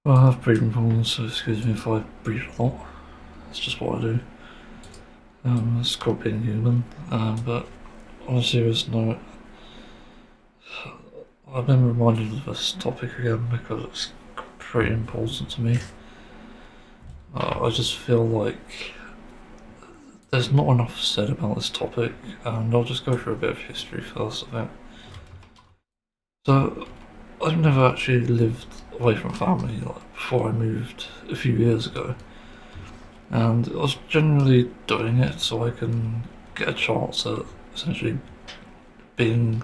Well, I have breathing problems, so excuse me if I breathe a lot. It's just what I do. It's called being human. But on a serious note, I've been reminded of this topic again because it's pretty important to me. I just feel like there's not enough said about this topic, and I'll just go through a bit of history first, I think. So, I've never actually lived away from family before I moved a few years ago. And I was generally doing it so I can get a chance at essentially being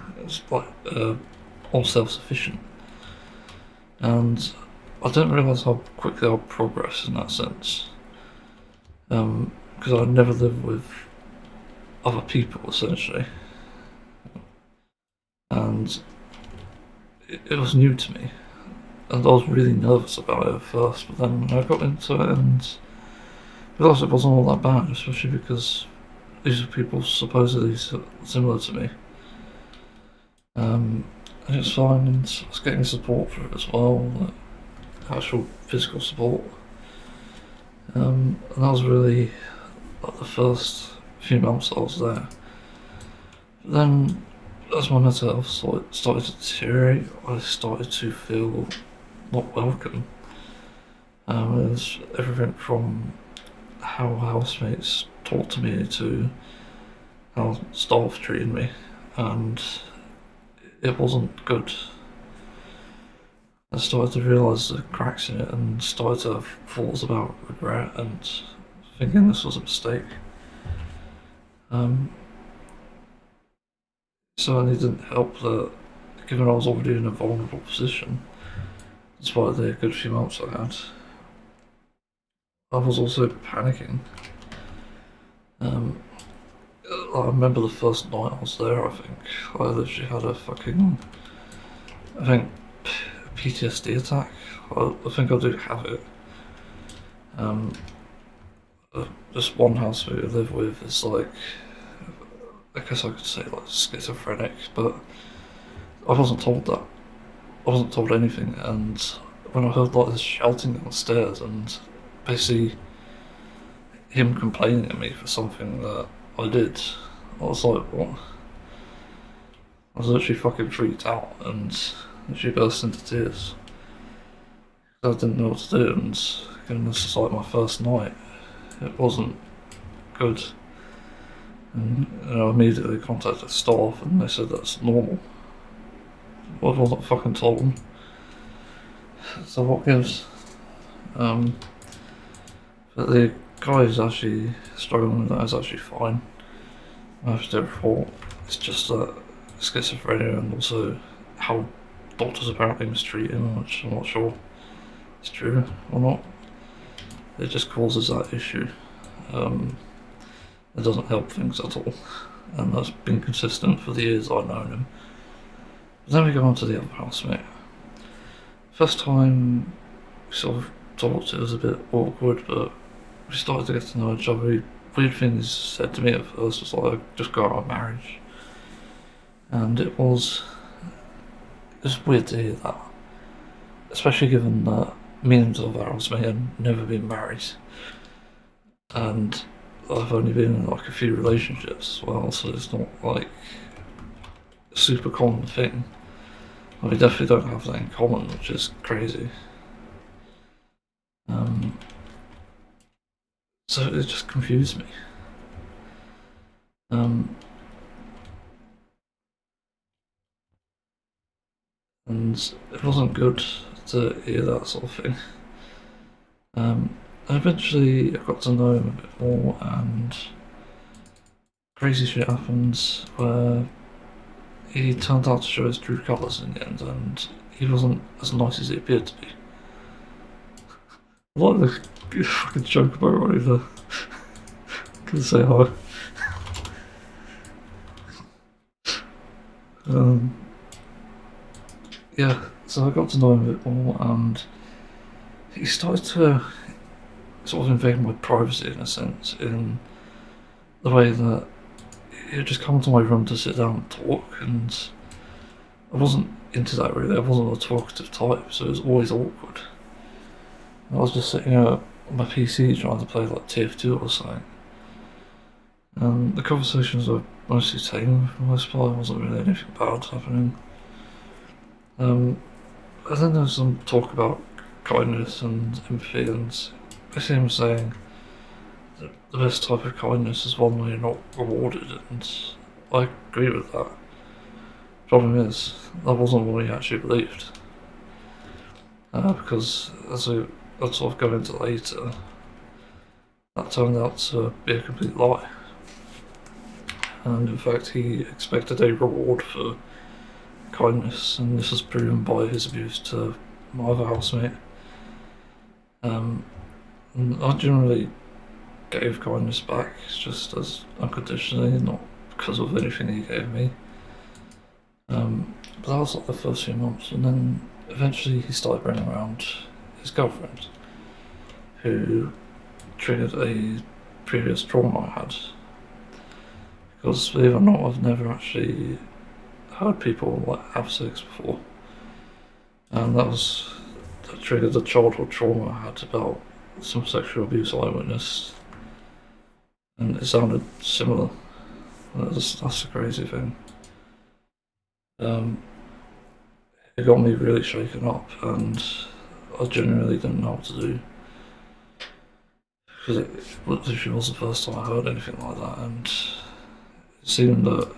like all self-sufficient. And I didn't realise how quickly I'd progress in that sense, because I never lived with other people essentially, and it was new to me, and I was really nervous about it at first. But then I got into it and realised it wasn't all that bad, especially because these are people supposedly similar to me. And it's fine, and I was getting support for it as well, like actual physical support. And that was really like the first few months I was there. But then, as my mental health started to deteriorate, I started to feel not welcome. It was everything from how housemates talked to me to how staff treated me, and it wasn't good. I started to realise the cracks in it and started to have thoughts about regret and thinking this was a mistake. Um, Certainly didn't help that, given I was already in a vulnerable position, despite the good few months I had, I was also panicking. Um, I remember the first night I was there, I think. I literally had a fucking, I think, PTSD attack. I think I do have it. Um, just one housemate I live with is like, I guess I could say like schizophrenic, but I wasn't told that. I wasn't told anything, and when I heard like this shouting downstairs and basically him complaining at me for something that I did, I was like, what? I was literally fucking freaked out and literally burst into tears. I didn't know what to do, and given this is like my first night, it wasn't good. And I immediately contacted staff, and they said that's normal. I wasn't fucking told them. So what gives? Um, but the guy who's actually struggling with that is actually fine. I have to report. It's just that schizophrenia and also how doctors apparently mistreat him, which I'm not sure is true or not. It just causes that issue. Um, it doesn't help things at all, and that's been consistent for the years I've known him. But then we go on to the other housemate. First time we sort of talked, it was a bit awkward, but we started to get to know each other. Weird things said to me at first was like, just go out of marriage. And it was weird to hear that, especially given that millions of ours may have never been married, and I've only been in like a few relationships as well, so it's not like a super common thing. We definitely don't have that in common, which is crazy. Um, so it just confused me. Um, and it wasn't good to hear that sort of thing. And eventually I got to know him a bit more, and crazy shit happens where he turned out to show his true colours in the end, and he wasn't as nice as he appeared to be. I like the fucking joke about right either. Can say hi. Um, yeah, so I got to know him a bit more, and he started to sort of invade my privacy in a sense, in the way that he'd just come to my room to sit down and talk, and I wasn't into that really. I wasn't a talkative type, so it was always awkward. I was just sitting at my PC trying to play like TF2 or something. And the conversations were mostly tame for the most part. There wasn't really anything bad happening. I think there was some talk about kindness and empathy, and basically him saying that the best type of kindness is one where you're not rewarded, and I agree with that. Problem is, that wasn't what he actually believed. Because as I'll sort of go into later, that turned out to be a complete lie. And in fact, he expected a reward for kindness, and this was proven by his abuse to my other housemate. And I generally gave kindness back just as unconditionally, not because of anything he gave me. But that was like the first few months, and then eventually he started bringing around his girlfriend, who triggered a previous trauma I had. Because believe it or not, I've never actually heard people like have sex before, and that triggered a childhood trauma I had about some sexual abuse I witnessed, and it sounded similar. That's the crazy thing. It got me really shaken up, and I genuinely didn't know what to do because it literally was the first time I heard anything like that, and it seemed that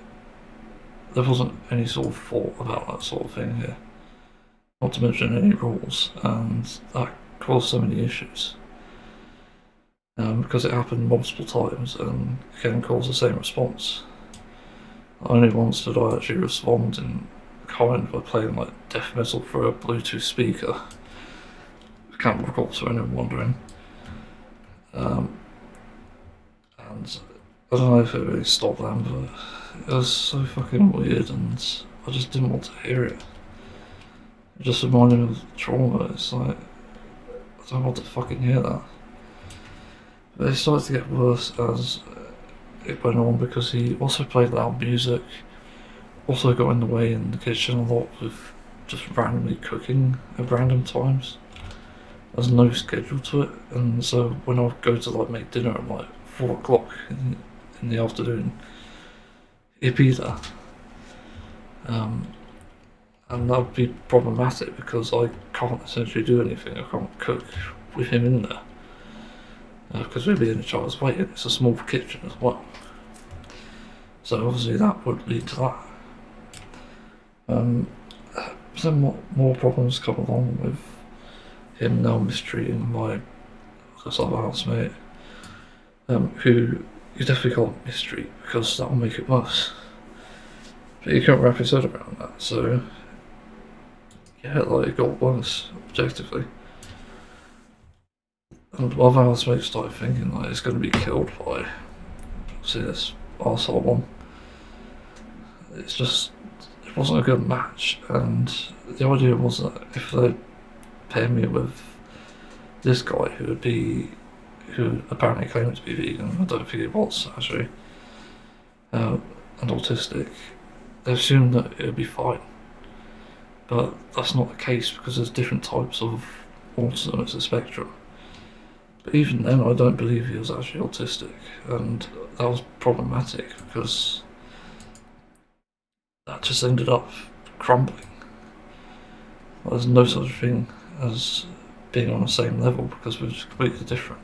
there wasn't any sort of thought about that sort of thing here, not to mention any rules, and that caused so many issues. Because it happened multiple times and can cause the same response. Only once did I actually respond in kind by playing like death metal through a Bluetooth speaker. Can't recall for anyone wondering. And I don't know if it really stopped them, but it was so fucking weird, and I just didn't want to hear it. It just reminded me of trauma. It's like I don't want to fucking hear that. But it started to get worse as it went on because he also played loud music, also got in the way in the kitchen a lot with just randomly cooking at random times. There's no schedule to it, and so when I would go to like make dinner at like 4 o'clock in the afternoon, he'd be there. And that would be problematic because I can't essentially do anything. I can't cook with him in there because we'd be in each other's way, and it's a small kitchen as well. So obviously that would lead to that. Some more problems come along with him now mistreating my other housemate, who you definitely can't mistreat because that will make it worse. But you can't wrap his head around that, so yeah, like it got worse objectively. And my other housemate started thinking like it's going to be killed by see this arsehole one. It's just it wasn't a good match, and the idea was that if they pair me with this guy who apparently claimed to be vegan, I don't think he was actually, and autistic, they assumed that it would be fine. But that's not the case because there's different types of autism, it's a spectrum. But even then, I don't believe he was actually autistic, and that was problematic because that just ended up crumbling. There's no such thing as being on the same level because we're just completely different.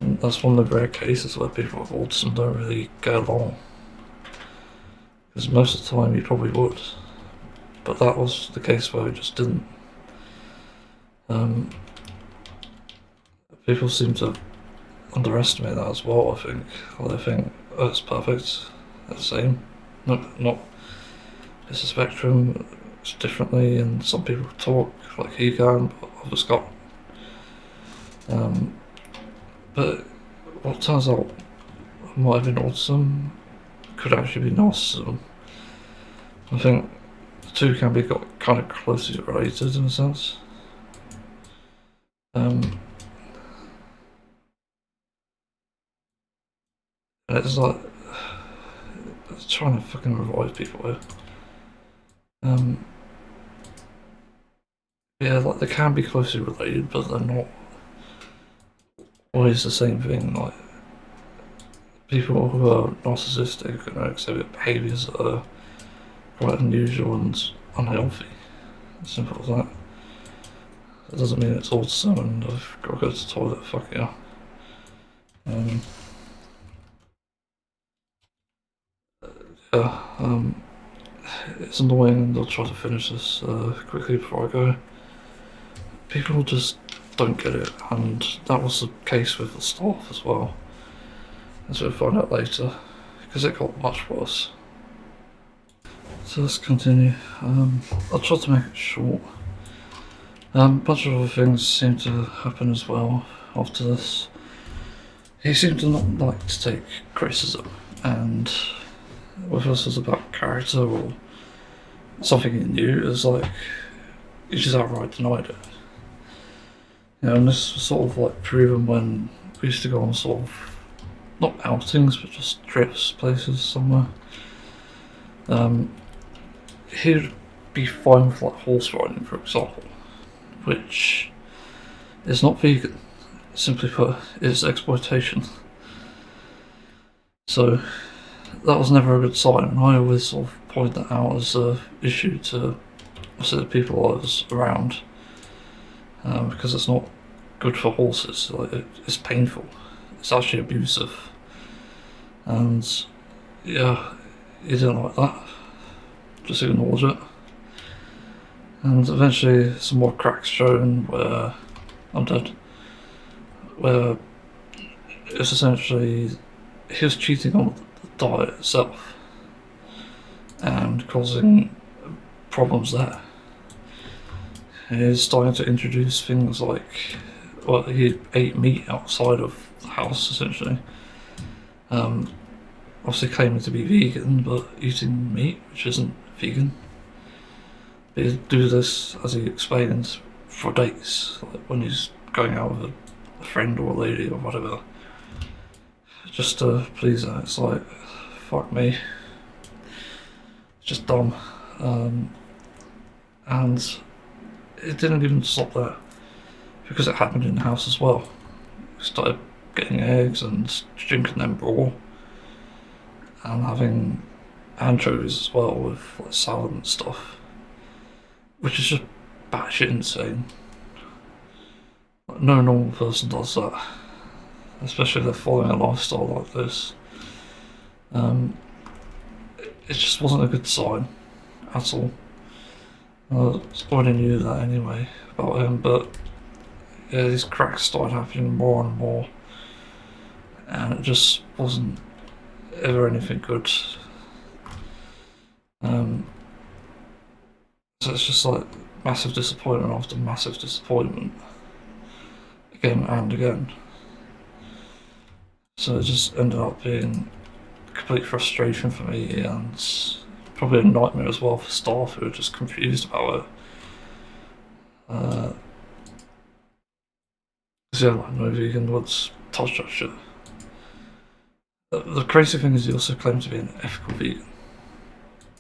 And that's one of the rare cases where people with autism don't really get along. Because most of the time you probably would. But that was the case where we just didn't. People seem to underestimate that as well, I think. They think, oh, it's perfect, it's the same. Not. It's a spectrum, it's differently, and some people talk like he can, but others can't. But what turns out might have been autism could actually be narcissism. I think the two can be kind of closely related in a sense. And it's like it's trying to fucking revive people here. Yeah, like they can be closely related, but they're not always the same thing. Like people who are narcissistic are going to exhibit behaviours that are quite unusual and unhealthy. Simple as that. It doesn't mean it's all summoned. I've got to go to the toilet. Fuck yeah. Yeah. It's annoying, and I'll try to finish this quickly before I go. People just don't get it, and that was the case with the staff as well, as we'll find out later, because it got much worse. So let's continue. I'll try to make it short. A bunch of other things seem to happen as well after this. He seemed to not like to take criticism, and whether this was about character or something he knew, it was like he just outright denied it. You know, and this was sort of like proven when we used to go on sort of not outings but just trips, places somewhere. He'd be fine with like horse riding, for example, which is not vegan. Simply put, it's exploitation. So that was never a good sign, and I always sort of point that out as an issue to the people I was around, because it's not good for horses. Like it's painful. It's actually abusive, and yeah, he didn't like that. Just ignored it, and eventually some more cracks shown where I'm dead. Where it's essentially he was cheating on the diet itself and causing problems there. He's starting to introduce things like, well, he ate meat outside of the house essentially. Obviously claiming to be vegan, but eating meat which isn't vegan. But he'd do this, as he explains, for days, like when he's going out with a friend or a lady or whatever, just to please her. It's like, fuck me. It's just dumb. And it didn't even stop there, because it happened in the house as well. He started getting eggs and drinking them raw, and having anchovies as well with like salad and stuff, which is just batshit insane. Like, no normal person does that, especially if they're following a lifestyle like this. It just wasn't a good sign at all. I already knew that anyway about him, but yeah, these cracks started happening more and more, and it just wasn't ever anything good. So it's just like massive disappointment after massive disappointment, again and again. So it just ended up being complete frustration for me, and probably a nightmare as well for staff who are just confused about it. Cause yeah, like no vegan would touch that shit. The crazy thing is he also claimed to be an ethical vegan,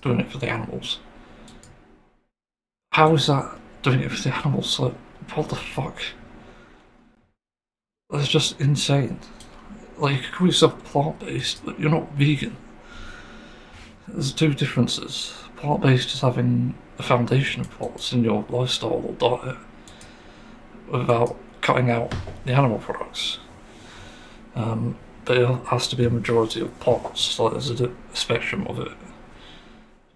doing it for the animals. How is that doing it for the animals? Like, what the fuck? That's just insane. Like, you could call yourself plant-based, but you're not vegan. There's two differences. Plant-based is having a foundation of plants in your lifestyle or diet without cutting out the animal products. But it has to be a majority of plants, like there's a spectrum of it.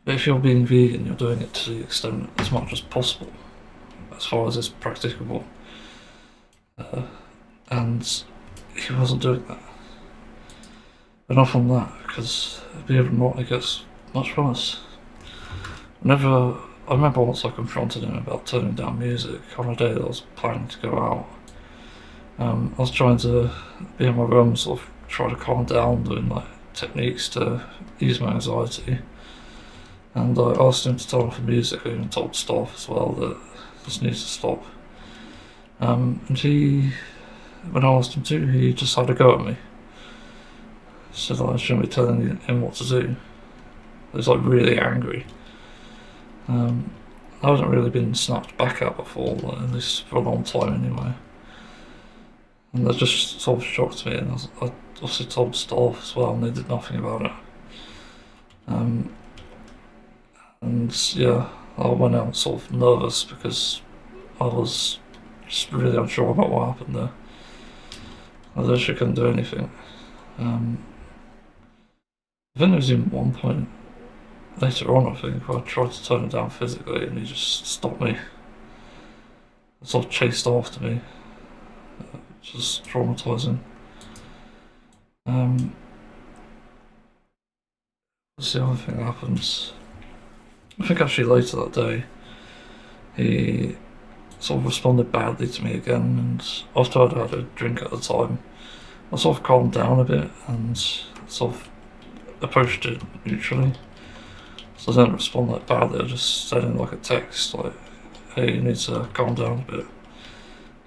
But if you're being vegan, you're doing it to the extent as much as possible, as far as it's practicable. And he wasn't doing that. Enough on that, because believe it or not, it gets much worse. I remember once I confronted him about turning down music on a day that I was planning to go out. I was trying to be in my room, sort of try to calm down, doing like techniques to ease my anxiety. And I asked him to turn off the music. I even told staff as well that this needs to stop. And when I asked him to, he just had a go at me. Said I shouldn't be telling him what to do. He was like really angry. I I haven't really been snapped back at before, like, at least for a long time anyway. And that just sort of shocked me, and I also told staff as well, and they did nothing about it. And yeah, I went out sort of nervous because I was just really unsure about what happened there. I literally couldn't do anything. I think there was even one point later on, I think, where I tried to turn it down physically and he just stopped me. Sort of chased after me. Which is traumatising. What's the other thing that happens? I think actually later that day, he sort of responded badly to me again, and after I'd had a drink at the time, I sort of calmed down a bit and sort of approached it neutrally. So I didn't respond that badly, I just said in like a text, like, hey, you need to calm down a bit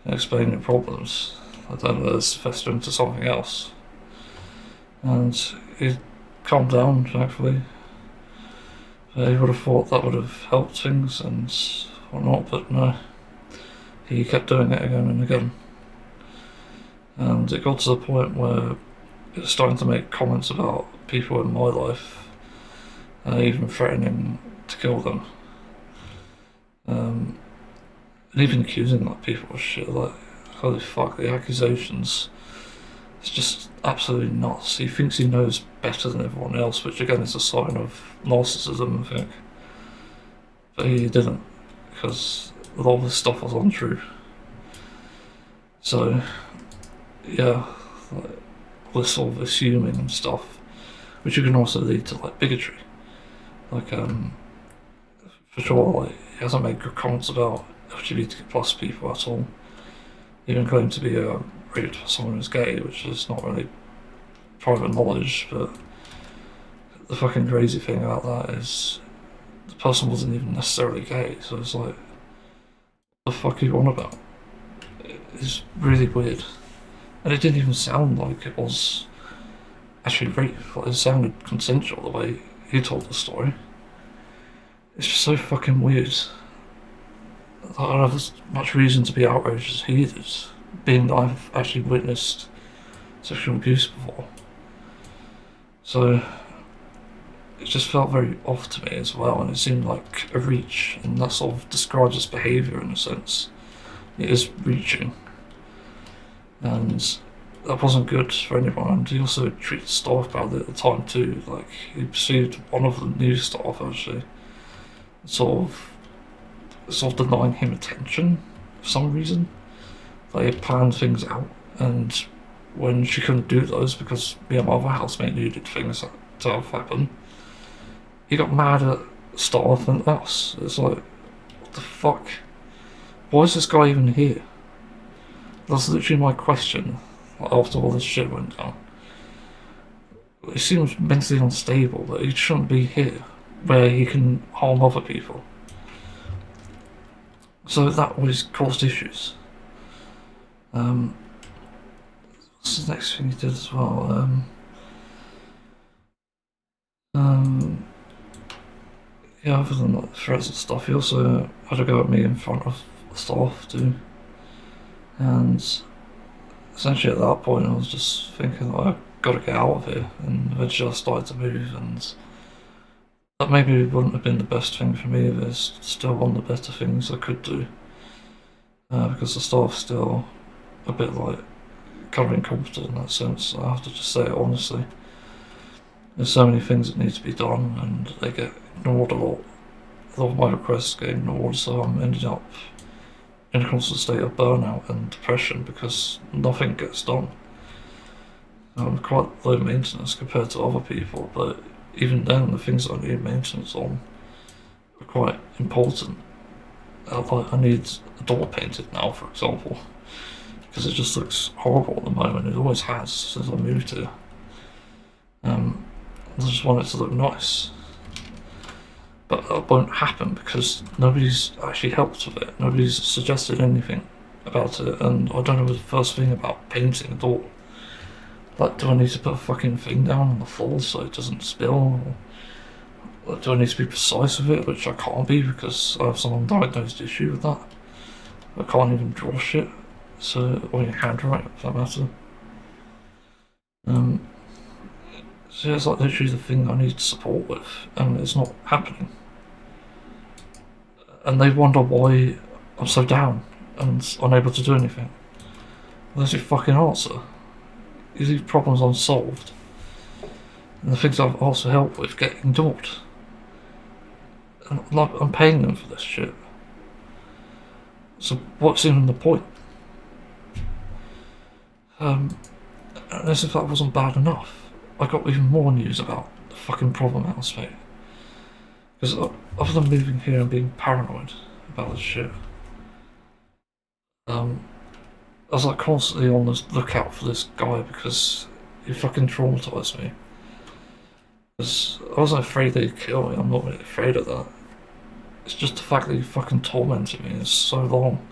and explain your problems. I don't let this fester into something else. And he calmed down, thankfully. He would have thought that would have helped things and whatnot, but no. He kept doing it again and again. And it got to the point where it was starting to make comments about people in my life, even threatening to kill them. And even accusing like people of shit, like, holy fuck, the accusations. It's just absolutely nuts. He thinks he knows better than everyone else, which again is a sign of narcissism, I think. But he didn't, because a lot of his stuff was untrue. So, yeah, like, all this sort of assuming and stuff, which can also lead to like bigotry. Like, for sure, like, he hasn't made good comments about LGBT plus people at all. He even claimed to be raped for someone who's gay, which is not really private knowledge, but the fucking crazy thing about that is the person wasn't even necessarily gay, so it's like, what the fuck are you on about? It's really weird. And it didn't even sound like it was actually rape, like, it sounded consensual the way he told the story. It's just so fucking weird. I don't have as much reason to be outraged as he did, being that I've actually witnessed sexual abuse before. So it just felt very off to me as well, and it seemed like a reach, and that sort of describes his behaviour in a sense. It is reaching, and that wasn't good for anyone. And he also treated staff badly at the time too. Like, he perceived one of the new staff actually sort of denying him attention for some reason. They had planned things out, and when she couldn't do those because me and my other housemate needed things to have happen, he got mad at staff and us. It's like, what the fuck? Why is this guy even here? That's literally my question after all this shit went down. He seems mentally unstable, but he shouldn't be here where he can harm other people. So that always caused issues. What's the next thing he did as well? Yeah, other than like threats and stuff, he also had a go at me in front of staff too. And essentially at that point I was just thinking, like, I've got to get out of here, and eventually I started to move, and that maybe wouldn't have been the best thing for me, but it's still one of the better things I could do. Because the staff's still a bit like kind of incompetent in that sense. I have to just say it honestly. There's so many things that need to be done, and they get ignored a lot. A lot of my requests get ignored, so I'm ending up in a constant state of burnout and depression because nothing gets done. I'm quite low maintenance compared to other people, but even then, the things that I need maintenance on are quite important. Like, I need a door painted now, for example, because it just looks horrible at the moment. It always has since I moved here. I just want it to look nice, but that won't happen because nobody's actually helped with it. Nobody's suggested anything about it, and I don't know the first thing about painting a door. Like, do I need to put a fucking thing down on the floor so it doesn't spill? do I need to be precise with it, which I can't be because I have some undiagnosed issue with that. I can't even draw shit, so, or your handwriting, for that matter. So it's like literally the thing I need support with, and it's not happening. And they wonder why I'm so down and unable to do anything. Well, that's your fucking answer. You leave problems unsolved, and the things I've also helped with get ignored. And like, I'm paying them for this shit. So what's even the point? And as if that wasn't bad enough, I got even more news about the fucking problem house, mate. Because other than moving here and being paranoid about this shit, I was like constantly on the lookout for this guy because he fucking traumatized me. Because I wasn't afraid that he'd kill me, I'm not really afraid of that. It's just the fact that he fucking tormented me for so long.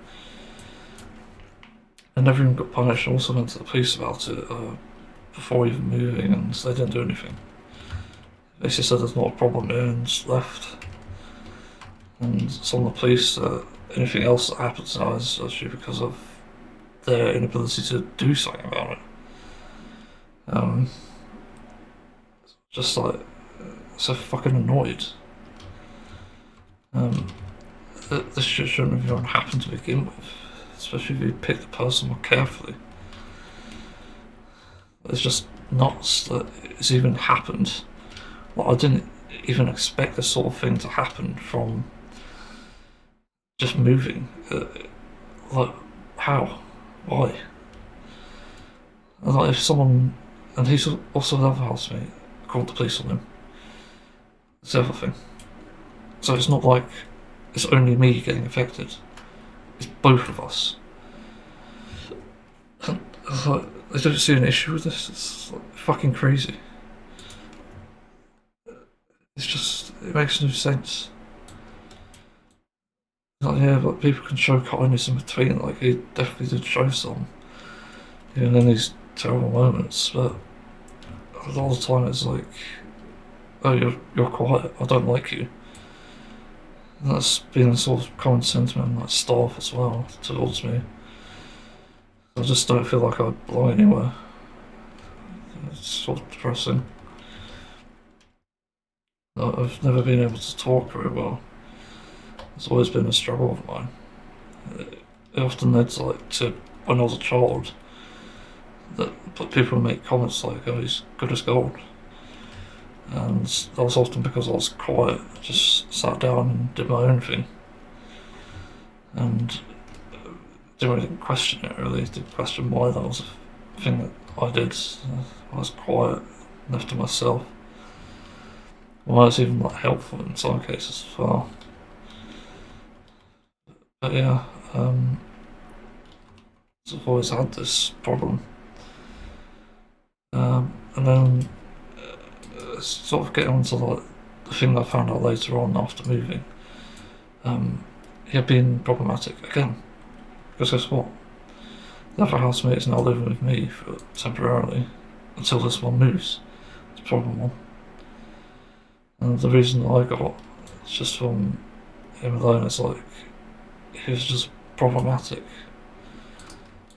And never even got punished. I also went to the police about it before even moving, and they didn't do anything. They just said there's not a problem here and just left. And it's on the police that anything else that happens now is actually because of their inability to do something about it. Just like, so fucking annoyed. This shit shouldn't have even happened to begin with, especially if you pick the person more carefully. It's just nuts that it's even happened. Like, I didn't even expect this sort of thing to happen from just moving. Like, how? Why? And like, if someone, and he's also another housemate, called the police on him. It's the other thing. So it's not like it's only me getting affected. It's both of us. And like, I don't see an issue with this. It's like fucking crazy. It's just, it makes no sense. Like, yeah, but people can show kindness in between. Like, he definitely did show some, even in these terrible moments. But a lot of the time, it's like, oh, you're quiet. I don't like you. And that's been a sort of common sentiment, like staff as well, towards me. I just don't feel like I belong anywhere. It's sort of depressing. I've never been able to talk very well. It's always been a struggle of mine. It often led to, like, to when I was a child, that people make comments like, "Oh, he's good as gold," and that was often because I was quiet, just sat down and did my own thing, and didn't really question it. Really, didn't question why that was a thing that I did. I was quiet, left to myself. Well, it's even like helpful in some cases as well. But yeah, so I've always had this problem. And then sort of getting onto like the thing that I found out later on after moving. Yeah, being problematic again. Because guess what? The other housemate is now living with me for temporarily until this one moves. It's problem one. And the reason that I got it's just from him alone is like he was just problematic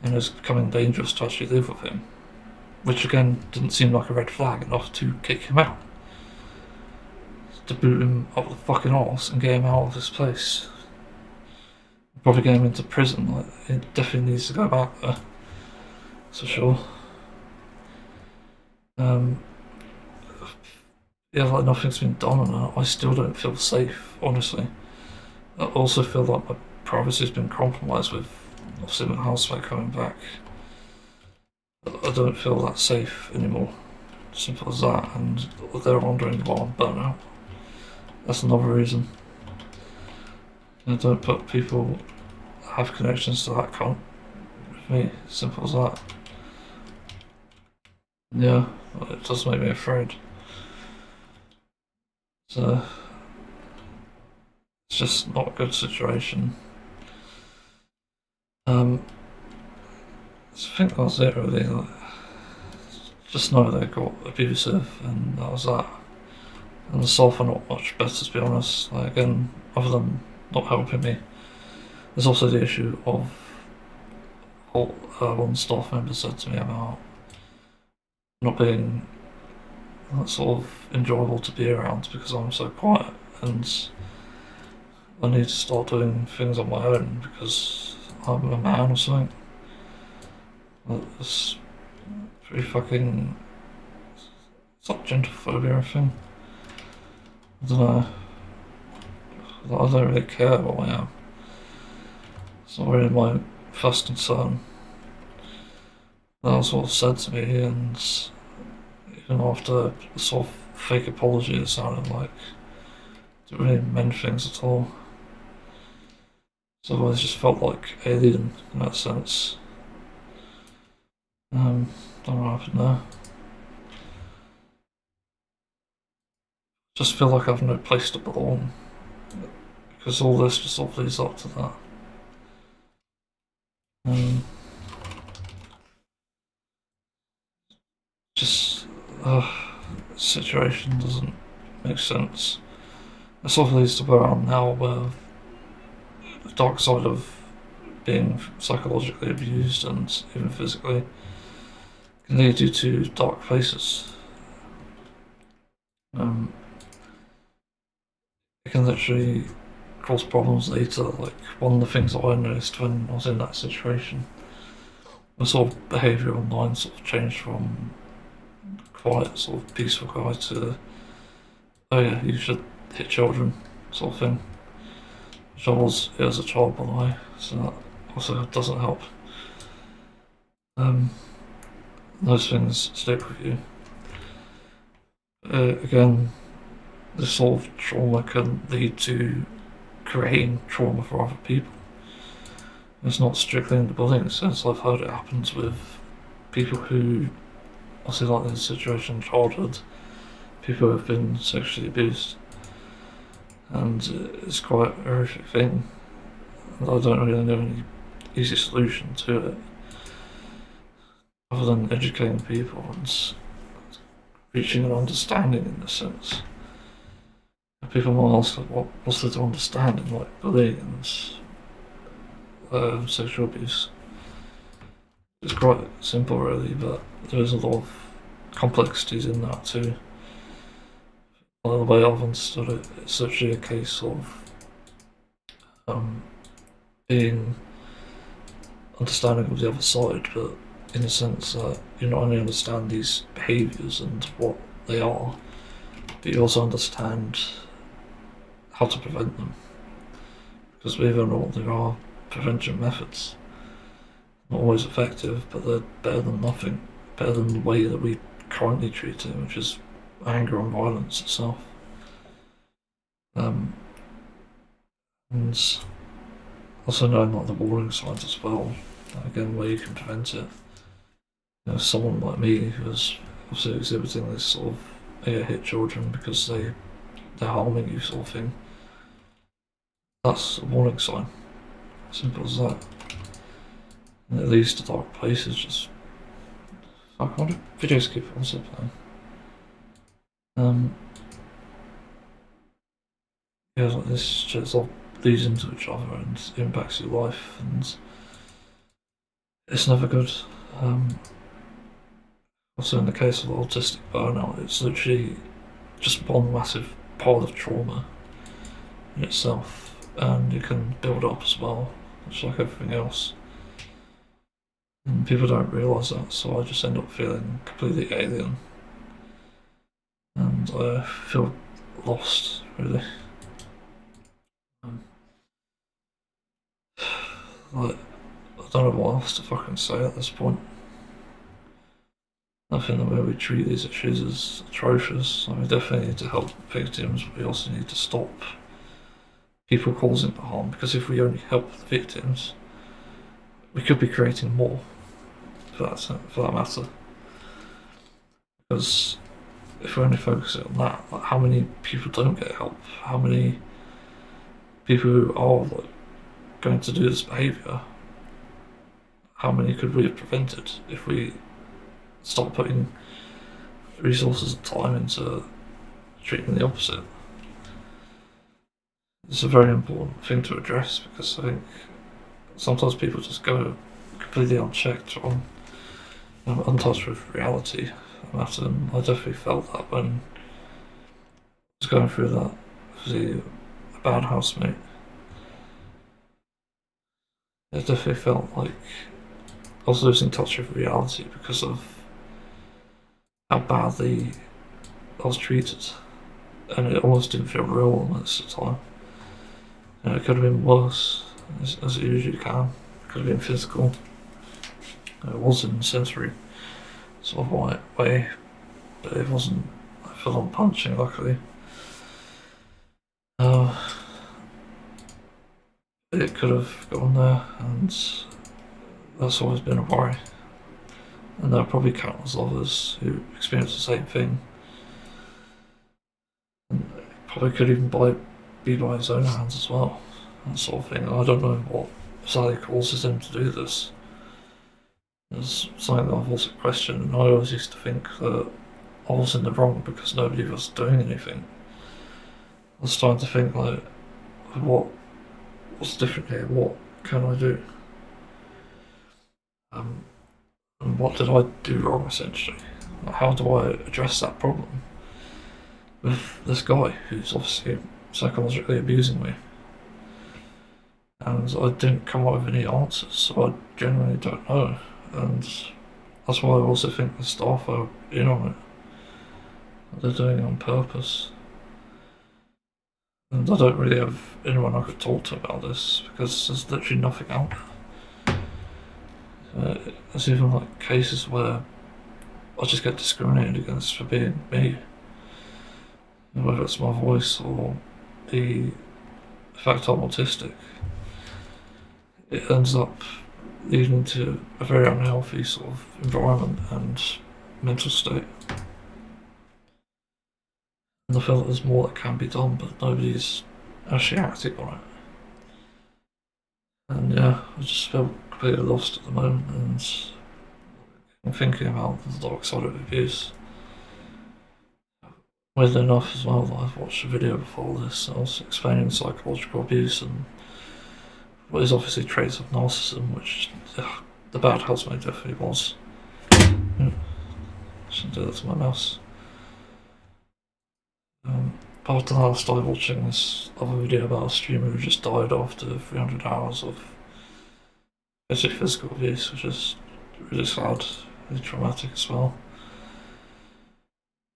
and it was becoming dangerous to actually live with him. Which again didn't seem like a red flag enough to kick him out. To boot him up the fucking arse and get him out of this place. Probably get him into prison, like it definitely needs to go back there. For sure. Yeah, like nothing's been done on it. I still don't feel safe, honestly. I also feel like my privacy's been compromised with obviously my housemate coming back. I don't feel that safe anymore. Simple as that, and they're wondering why I'm burnt out. That's another reason. Don't put people that have connections to that cunt with me. Simple as that. Yeah, it does make me afraid. So it's just not a good situation. I think that was it really. Like, just know they got abusive, and that was that. And the staff are not much better, to be honest. Like, again, other than not helping me, there's also the issue of what one staff member said to me about not being sort of enjoyable to be around because I'm so quiet, and I need to start doing things on my own because I'm a man or something. It's pretty fucking. It's like genderphobia, I think. I don't know. I don't really care what I am. It's not really my first concern. That was what was said to me, and even after the sort of fake apology, it sounded like it didn't really mend things at all. So I've always just felt like alien in that sense. Don't know what happened there. Just feel like I've no place to belong because all this just sort of leads up to that. Just situation doesn't make sense. It sort of leads to where I'm now, where the dark side of being psychologically abused and even physically can lead you to dark places. It can literally cause problems later. Like, one of the things that I noticed when I was in that situation, the sort of behaviour online sort of changed from quite sort of peaceful guy to, oh yeah, you should hit children sort of thing. Which I was as a child, by the way, so that also doesn't help. Those things stick with you. Again, this sort of trauma can lead to creating trauma for other people. It's not strictly in the bullying sense. I've heard it happens with people who, obviously, like in a situation in childhood, people who have been sexually abused, and it's quite a horrific thing. I don't really know any easy solution to it other than educating people and reaching an understanding in this sense. People might ask, like, what's there to understand in like bullying and sexual abuse? It's quite simple, really, but there's a lot of complexities in that too. By the way I've understood it, it's actually a case of being understanding of the other side, but in the sense that you not only understand these behaviours and what they are, but you also understand how to prevent them. Because believe it or not, there are prevention methods. Not always effective, but they're better than nothing. Better than the way that we currently treat it, which is anger and violence itself. And also knowing like the warning signs as well. Again, where you can prevent it. You know, someone like me who's also exhibiting this sort of hit children because they're harming you sort of thing. That's a warning sign. Simple as that. And it leads to dark places. Just fuck. What video skip also playing? Yeah, like this just all leads into each other and impacts your life, and it's never good. Also, in the case of autistic burnout, it's literally just one massive pile of trauma in itself, and it can build up as well, just like everything else. And people don't realise that, so I just end up feeling completely alien, and I feel lost, really. Like, I don't know what else to fucking say at this point. I think the way we treat these issues is atrocious. We definitely need to help victims, but we also need to stop people causing the harm, because if we only help the victims, we could be creating more for that matter. Because if we only focus on that, like, how many people don't get help? How many people who are like going to do this behaviour? How many could we have prevented if we start putting resources and time into treating the opposite. It's a very important thing to address because I think sometimes people just go completely unchecked on untouched with reality. And I definitely felt that when I was going through that with a bad housemate. It definitely felt like I was losing touch with reality because of how badly I was treated, and it almost didn't feel real most of the time. It could have been worse, as it usually can. It could have been physical. It was in a sensory sort of way, but it wasn't full on punching, luckily. Uh, it could have gone there, and that's always been a worry. And there are probably countless others who experience the same thing. And probably could even be by his own hands as well, that sort of thing. And I don't know what exactly causes him to do this. It's something that I've also questioned, and I always used to think that I was in the wrong because nobody was doing anything. I was starting to think like, what's different here? What can I do? And what did I do wrong essentially? How do I address that problem with this guy who's obviously psychologically abusing me? And I didn't come up with any answers, so I genuinely don't know. And that's why I also think the staff are in on it. They're doing it on purpose. And I don't really have anyone I could talk to about this because there's literally nothing out there. There's even like cases where I just get discriminated against for being me, whether it's my voice or the fact I'm autistic. It ends up leading to a very unhealthy sort of environment and mental state. And I feel that there's more that can be done, but nobody's actually acting on it. And yeah, I just feel completely lost at the moment, and I'm thinking about the dark side of abuse. Weirdly enough, as well, I've watched a video before this. I was explaining psychological abuse and what is obviously traits of narcissism, which the bad housemate definitely was. Yeah, shouldn't do that to my mouse. But after that, I started watching this other video about a streamer who just died after 300 hours of basically physical abuse, which is really sad, really traumatic as well.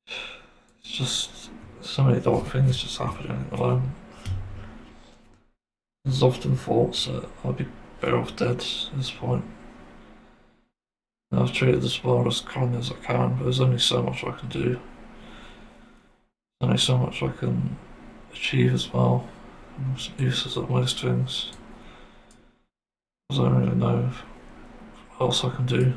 It's just so many dark things just happening at the moment. There's often thoughts that I'd be better off dead at this point. And I've treated this world as kindly as I can, but there's only so much I can do. There's only so much I can achieve as well. I'm useless at most things. I don't really know what else I can do.